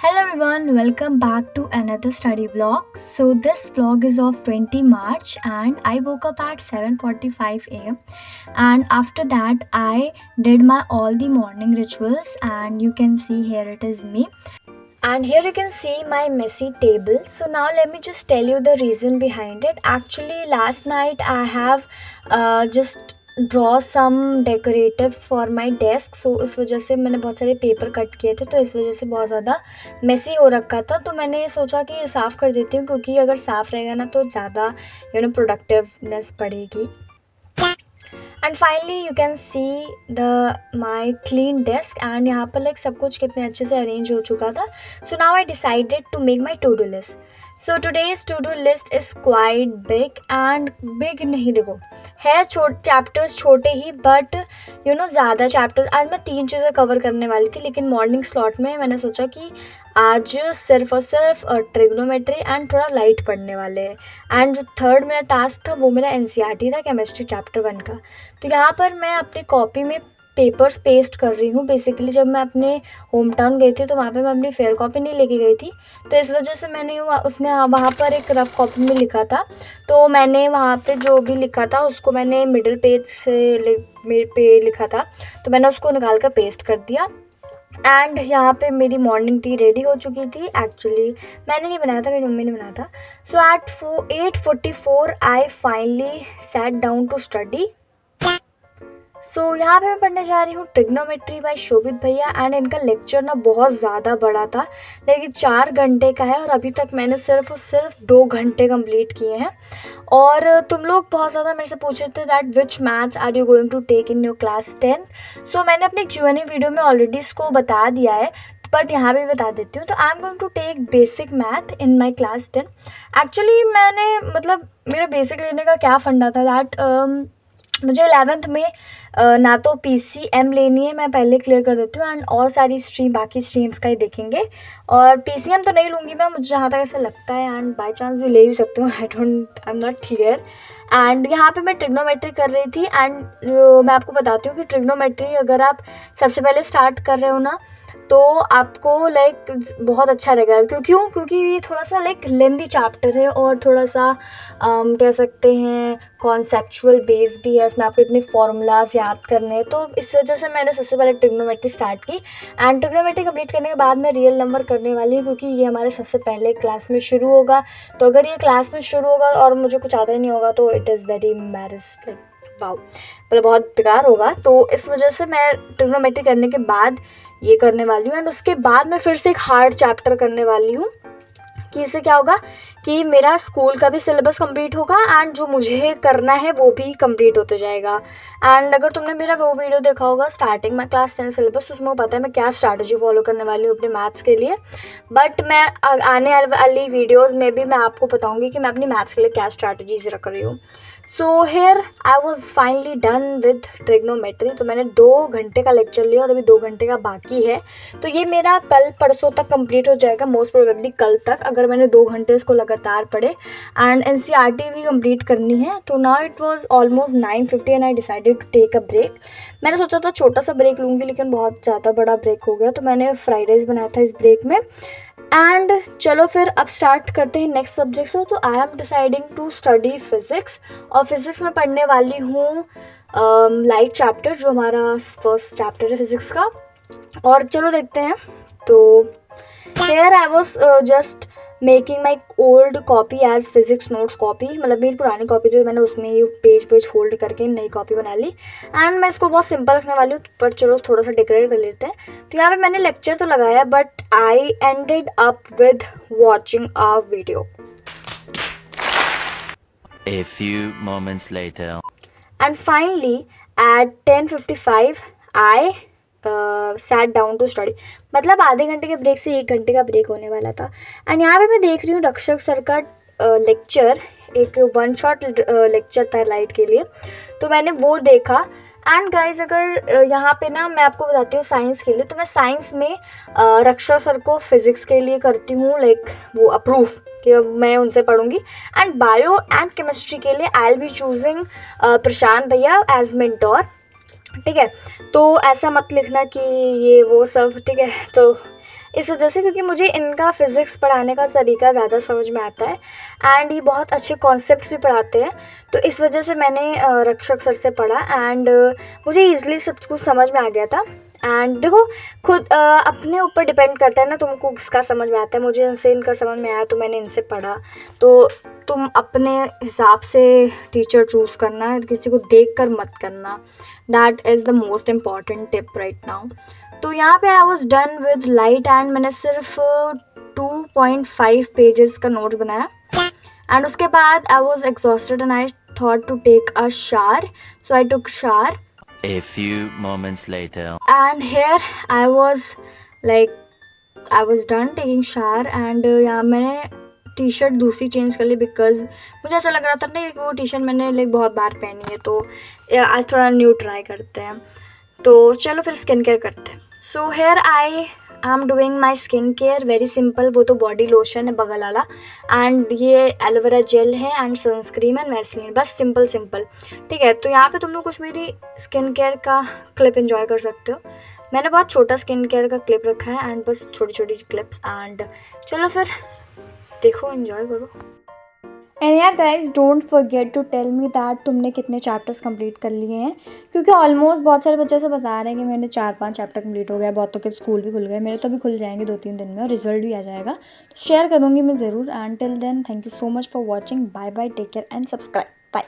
Hello everyone, welcome back to another study vlog. So this vlog is of 20 March and I woke up at 7:45 a.m. and after that I did my all the morning rituals and you can see here it is me. And here you can see my messy table. So now let me just tell you the reason behind it. Actually last night I have just draw some decoratives for my desk. So उस वजह से मैंने बहुत सारे paper cut किए थे, तो इस वजह से बहुत ज़्यादा मेसी हो रखा था. तो मैंने सोचा कि साफ़ कर देती हूँ, क्योंकि अगर साफ़ रहेगा ना तो ज़्यादा प्रोडक्टिवनेस बढ़ेगी. And finally you can see the my clean desk and यहाँ पर लाइक सब कुछ कितने अच्छे से अरेंज हो चुका था. So now I decided to make my to do list. So today's to do list is quite big and big नहीं, देखो है चैप्टर्स छोटे ही, बट ज़्यादा चैप्टर्स. आज मैं 3 चीज़ें कवर करने वाली थी, लेकिन मॉर्निंग स्लॉट में मैंने सोचा कि आज सिर्फ और सिर्फ ट्रिग्नोमेट्री एंड थोड़ा लाइट पढ़ने वाले हैं. एंड जो थर्ड मेरा टास्क था वो मेरा एनसीईआरटी था, केमिस्ट्री चैप्टर 1 का. तो यहाँ पर मैं अपनी कॉपी में पेपर्स पेस्ट कर रही हूँ. बेसिकली जब मैं अपने होम टाउन गई थी तो वहाँ पे मैं अपनी फेयर कॉपी नहीं लेके गई थी, तो इस वजह से मैंने उसमें वहाँ पर एक रफ कॉपी में लिखा था. तो मैंने वहाँ पे जो भी लिखा था उसको मैंने मिडिल पेज से पे लिखा था, तो मैंने उसको निकाल कर पेस्ट कर दिया. एंड यहाँ पे मेरी मॉर्निंग टी रेडी हो चुकी थी. एक्चुअली मैंने नहीं बनाया था, मेरी मम्मी ने बनाया था. So at 8:44 I finally sat down to study. So यहाँ पे मैं पढ़ने जा रही हूँ ट्रिग्नोमेट्री बाय शोभित भैया. एंड इनका लेक्चर ना बहुत ज़्यादा बड़ा था, लेकिन 4 घंटे का है और अभी तक मैंने सिर्फ और सिर्फ 2 घंटे कंप्लीट किए हैं. और तुम लोग बहुत ज़्यादा मेरे से पूछ रहे थे that which maths are you going to take in your class 10. सो मैंने अपने Q&A वीडियो में ऑलरेडी इसको बता दिया है, बट यहाँ भी बता देती हूँ. तो I am going to take basic math in my class 10. Actually मैंने मेरा बेसिक लेने का क्या फंडा था दैट मुझे 11th में ना तो PCM लेनी है, मैं पहले क्लियर कर देती हूँ. एंड और सारी बाकी स्ट्रीम्स का ही देखेंगे. और PCM तो नहीं लूँगी मैं, मुझे जहाँ तक ऐसा लगता है, एंड बाई चांस भी ले भी सकती हूँ. I am not clear. And यहाँ पे मैं ट्रिग्नोमेट्री कर रही थी. एंड मैं आपको बताती हूँ कि ट्रिग्नोमेट्री अगर आप सबसे पहले स्टार्ट कर रहे हो ना, तो आपको लाइक बहुत अच्छा रहेगा. क्योंकि ये थोड़ा सा लाइक लेंदी चैप्टर है और थोड़ा सा कह सकते हैं कॉन्सेप्चुअल बेस भी है. इसमें आपको इतने फॉर्मूलाज याद करने हैं, तो इस वजह से मैंने सबसे पहले ट्रिग्नोमेट्री स्टार्ट की. एंड ट्रिग्नोमेट्री कंप्लीट करने के बाद मैं रियल नंबर करने वाली हूँ, क्योंकि ये हमारे सबसे पहले क्लास में शुरू होगा. तो अगर ये क्लास में शुरू होगा और मुझे कुछ आता ही नहीं होगा तो it is very embarrass, like wow, मतलब बहुत बेकार होगा. तो इस वजह से मैं ट्रिग्नोमेट्री करने के बाद ये करने वाली हूँ. एंड उसके बाद मैं फिर से एक हार्ड चैप्टर करने वाली हूँ, कि इससे क्या होगा कि मेरा स्कूल का भी सिलेबस कंप्लीट होगा एंड जो मुझे करना है वो भी कंप्लीट होते जाएगा. एंड अगर तुमने मेरा वो वीडियो देखा होगा स्टार्टिंग माई क्लास 10 सिलेबस, तो उसमें पता है मैं क्या स्ट्रैटेजी फॉलो करने वाली हूँ अपने मैथ्स के लिए. बट मैं आने वाली वीडियोज़ में भी मैं आपको बताऊँगी कि मैं अपनी मैथ्स के लिए क्या स्ट्रैटेजीज रख रही हूँ. So here I was finally done with trigonometry. तो मैंने 2 घंटे का लेक्चर लिया और अभी 2 घंटे का बाकी है. तो ये मेरा कल परसों तक कंप्लीट हो जाएगा, मोस्ट प्रोबेबली कल तक, अगर मैंने 2 घंटे इसको लगातार पढ़े. एंड एनसीईआरटी भी कंप्लीट करनी है. तो now it was almost 9:50 and I decided to take a break. मैंने सोचा था छोटा सा ब्रेक लूँगी, लेकिन बहुत ज़्यादा बड़ा ब्रेक हो गया, तो मैंने फ्राइड राइस बनाया था इस ब्रेक में. एंड चलो फिर अब स्टार्ट करते हैं नेक्स्ट सब्जेक्ट से. तो I am deciding to study physics, और फिज़िक्स में पढ़ने वाली हूँ लाइट चैप्टर, जो हमारा फर्स्ट चैप्टर है फिज़िक्स का. और चलो देखते हैं. तो here I was just making my old copy as physics notes copy, मतलब मेरी पुरानी कॉपी थी, मैंने उसमें ही पेज फोल्ड करके नई कॉपी बना ली. एंड मैं इसको बहुत सिंपल रखने वाली हूँ, पर चलो थोड़ा सा डेकोरेट कर लेते हैं. तो यहाँ पे मैंने लेक्चर तो लगाया, but I ended up with watching a video. A few moments later. And finally at 10:55 I sat down to study. मतलब आधे घंटे के ब्रेक से 1 घंटे का ब्रेक होने वाला था. एंड यहाँ पे मैं देख रही हूँ रक्षक सर का लेक्चर, एक 1 शॉट लेक्चर था लाइट के लिए, तो मैंने वो देखा. एंड गाइज अगर यहाँ पे ना मैं आपको बताती हूँ साइंस के लिए, तो मैं साइंस में रक्षा सर को फिज़िक्स के लिए करती हूँ लाइक वो अप्रूव कि मैं उनसे पढ़ूँगी. एंड बायो एंड केमिस्ट्री के लिए आई विल बी चूजिंग प्रशांत भैया एज मेंटोर. ठीक है। तो ऐसा मत लिखना कि ये वो सब, ठीक है। तो इस वजह से, क्योंकि मुझे इनका फ़िज़िक्स पढ़ाने का तरीका ज़्यादा समझ में आता है एंड ये बहुत अच्छे कॉन्सेप्ट्स भी पढ़ाते हैं, तो इस वजह से मैंने रक्षक सर से पढ़ा एंड मुझे ईज़िली सब कुछ समझ में आ गया था। एंड देखो, खुद अपने ऊपर डिपेंड करता है ना तुमको किसका समझ में आता है। मुझे इनसे इनका समझ में आया तो मैंने इनसे पढ़ा। तो तुम अपने हिसाब से टीचर चूज़ करना, किसी को देख कर मत करना। That is the most important tip right now. तो यहाँ पे I was done with light and मैंने सिर्फ 2.5 पेजेस का नोट्स बनाया एंड उसके बाद I was exhausted and I thought to take a shower, so I took shower A few moments later. and here I was like I was done taking shower and यहाँ मैंने T shirt दूसरी change कर ली because मुझे ऐसा लग रहा था ना कि वो टी शर्ट मैंने लाइक बहुत बार पहनी है, तो आज थोड़ा न्यू ट्राई करते हैं। तो चलो फिर स्किन केयर करते हैं। So here I am doing my skin care very simple. वो तो बॉडी लोशन है बगल वाला एंड ये एलोवेरा जेल है एंड सनस्क्रीन एंड वैसलीन, बस सिंपल सिंपल, ठीक है। तो यहाँ पे तुम लोग कुछ मेरी स्किन केयर का क्लिप एंजॉय कर सकते हो। मैंने बहुत छोटा स्किन केयर का क्लिप रखा है एंड बस छोटी छोटी क्लिप्स एंड चलो फिर देखो, एंजॉय करो। And yeah guys, don't forget to tell me that तुमने कितने चैप्टर्स कंप्लीट कर लिए हैं, क्योंकि ऑलमोस्ट बहुत सारे बच्चे से बता रहे हैं कि मैंने 4-5 चैप्टर कंप्लीट हो गया। बहुतों के स्कूल भी खुल गए, मेरे तो भी खुल जाएंगे 2-3 दिन में और रिजल्ट भी आ जाएगा, तो शेयर करूँगी मैं ज़रूर। And till then, thank you so much for watching. Bye bye, take care and subscribe. Bye.